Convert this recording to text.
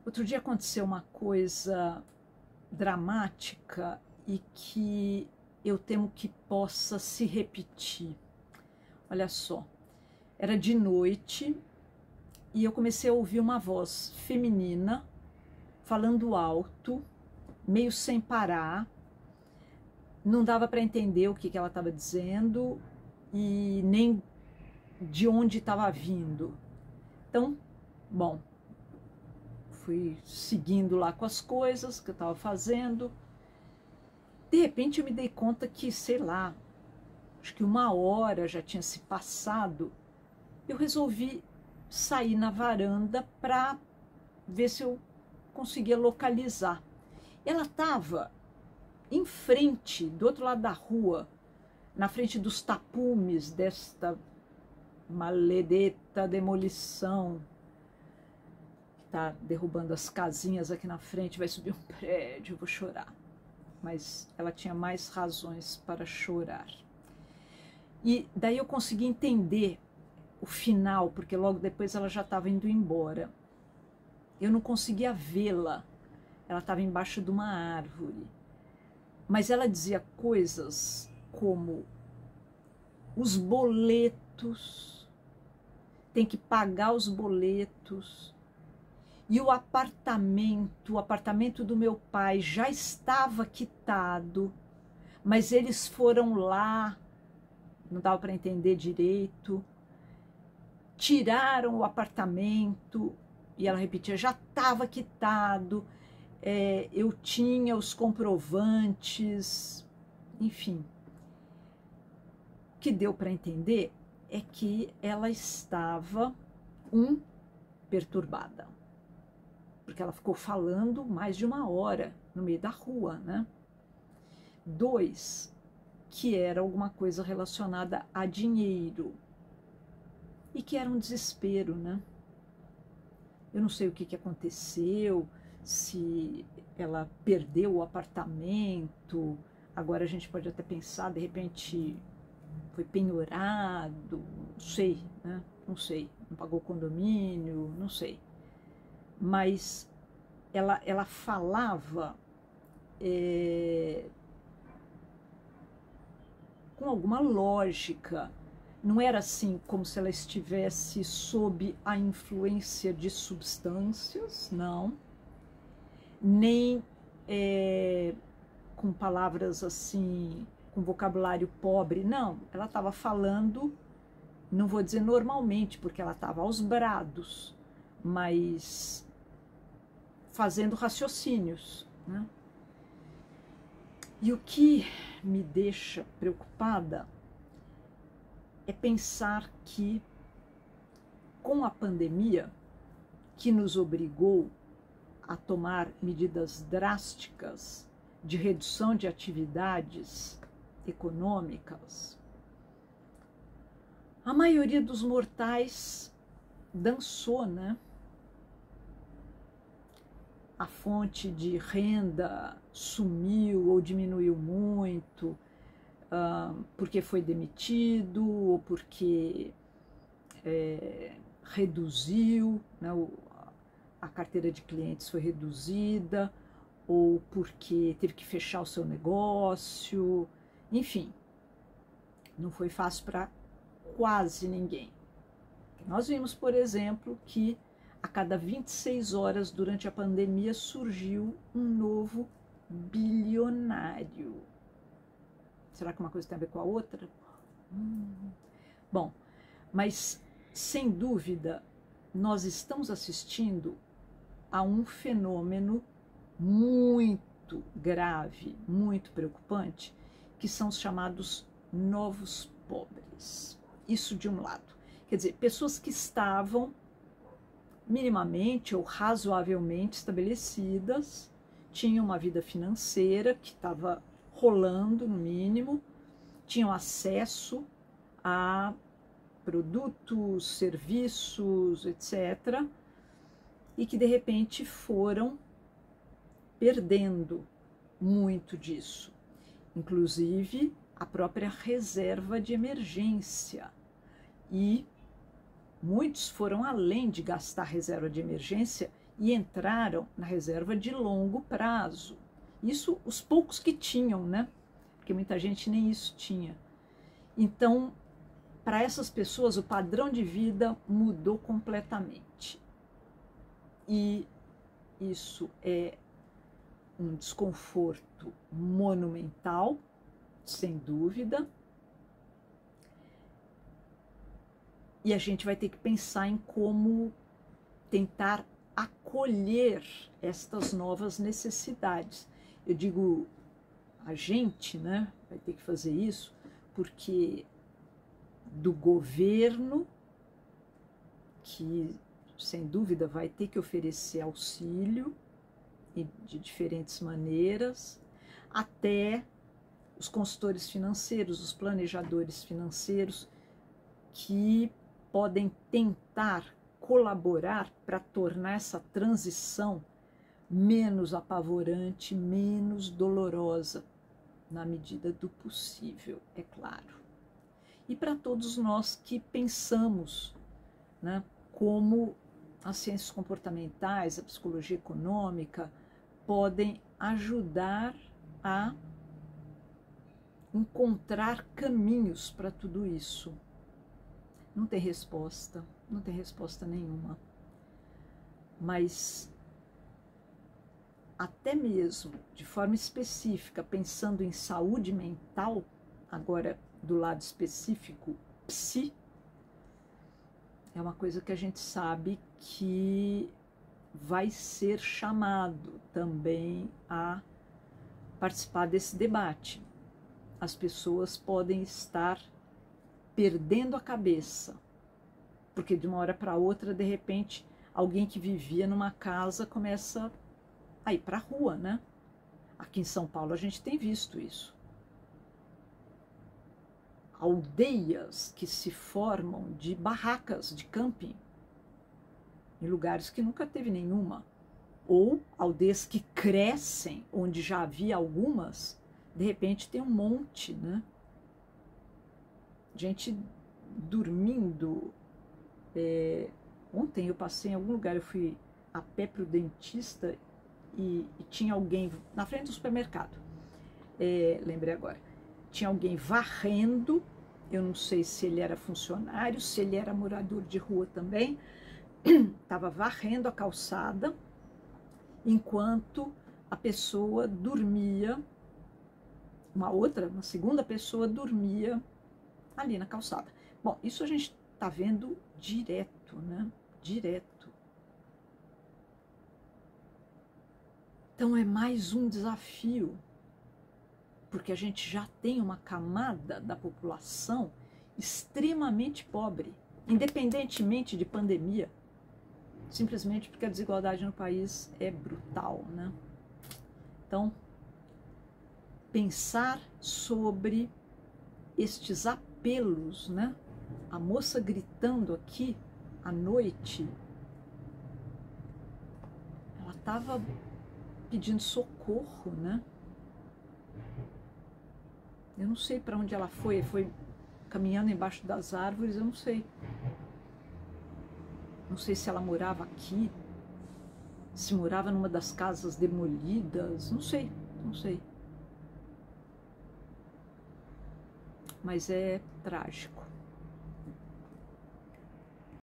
Outro dia aconteceu uma coisa dramática e que eu temo que possa se repetir. Olha só, era de noite e eu comecei a ouvir uma voz feminina falando alto, meio sem parar. Não dava para entender o que ela estava dizendo e nem de onde estava vindo. Então, bom, fui seguindo lá com as coisas que eu estava fazendo. De repente eu me dei conta que, sei lá, acho que 1 hora já tinha se passado. Eu resolvi sair na varanda para ver se eu conseguia localizar. Ela estava em frente, do outro lado da rua, na frente dos tapumes desta maledeta demolição que está derrubando as casinhas aqui na frente. Vai subir um prédio, eu vou chorar. Mas ela tinha mais razões para chorar. E daí eu consegui entender o final, porque logo depois ela já estava indo embora. Eu não conseguia vê-la, ela estava embaixo de uma árvore. Mas ela dizia coisas como: os boletos, tem que pagar os boletos. E o apartamento do meu pai já estava quitado, mas eles foram lá, não dava para entender direito, tiraram o apartamento, e ela repetia, já estava quitado, eu tinha os comprovantes, enfim. O que deu para entender é que ela estava, perturbada, porque ela ficou falando mais de 1 hora no meio da rua, né? 2, que era alguma coisa relacionada a dinheiro e que era um desespero, né? Eu não sei o que aconteceu, se ela perdeu o apartamento, agora a gente pode até pensar, de repente foi penhorado, não sei, né? Não sei, não pagou condomínio, não sei. Mas ela falava com alguma lógica. Não era assim como se ela estivesse sob a influência de substâncias, não. Nem com palavras assim, com vocabulário pobre, não. Ela estava falando, não vou dizer normalmente, porque ela estava aos brados, mas fazendo raciocínios, né? E o que me deixa preocupada é pensar que, com a pandemia, que nos obrigou a tomar medidas drásticas de redução de atividades econômicas, a maioria dos mortais dançou, né? A fonte de renda sumiu ou diminuiu muito, porque foi demitido ou porque reduziu, né, a carteira de clientes foi reduzida, ou porque teve que fechar o seu negócio, enfim, não foi fácil para quase ninguém. Nós vimos, por exemplo, que a cada 26 horas durante a pandemia surgiu um novo bilionário. Será que uma coisa tem a ver com a outra? Bom, mas sem dúvida nós estamos assistindo a um fenômeno muito grave, muito preocupante, que são os chamados novos pobres. Isso de um lado. Quer dizer, pessoas que estavam minimamente ou razoavelmente estabelecidas, tinham uma vida financeira que estava rolando no mínimo, tinham acesso a produtos, serviços, etc., e que de repente foram perdendo muito disso, inclusive a própria reserva de emergência. E muitos foram além de gastar reserva de emergência e entraram na reserva de longo prazo. Isso os poucos que tinham, né? Porque muita gente nem isso tinha. Então, para essas pessoas, o padrão de vida mudou completamente. E isso é um desconforto monumental, sem dúvida. E a gente vai ter que pensar em como tentar acolher estas novas necessidades. Eu digo a gente, né, vai ter que fazer isso, porque do governo, que sem dúvida vai ter que oferecer auxílio de diferentes maneiras, até os consultores financeiros, os planejadores financeiros, que podem tentar colaborar para tornar essa transição menos apavorante, menos dolorosa, na medida do possível, é claro. E para todos nós que pensamos, né, como as ciências comportamentais, a psicologia econômica podem ajudar a encontrar caminhos para tudo isso. Não tem resposta nenhuma. Mas até mesmo de forma específica, pensando em saúde mental, agora do lado específico, psi, é uma coisa que a gente sabe que vai ser chamado também a participar desse debate. As pessoas podem estar perdendo a cabeça, porque de uma hora para outra, de repente, alguém que vivia numa casa começa a ir para a rua, né? Aqui em São Paulo a gente tem visto isso. Aldeias que se formam de barracas de camping, em lugares que nunca teve nenhuma, ou aldeias que crescem, onde já havia algumas, de repente tem um monte, né? Gente dormindo. Ontem eu passei em algum lugar, eu fui a pé para o dentista e tinha alguém na frente do supermercado. Lembrei agora. Tinha alguém varrendo, eu não sei se ele era funcionário, se ele era morador de rua também, estava varrendo a calçada, enquanto a pessoa dormia, uma segunda pessoa dormia ali na calçada. Bom, isso a gente está vendo direto, né? Direto. Então é mais um desafio, porque a gente já tem uma camada da população extremamente pobre, independentemente de pandemia, simplesmente porque a desigualdade no país é brutal, né? Então, pensar sobre estes apelos, né? A moça gritando aqui à noite, ela estava pedindo socorro, né? Eu não sei para onde ela foi caminhando embaixo das árvores, eu não sei. Não sei se ela morava aqui, se morava numa das casas demolidas, não sei. Mas é trágico.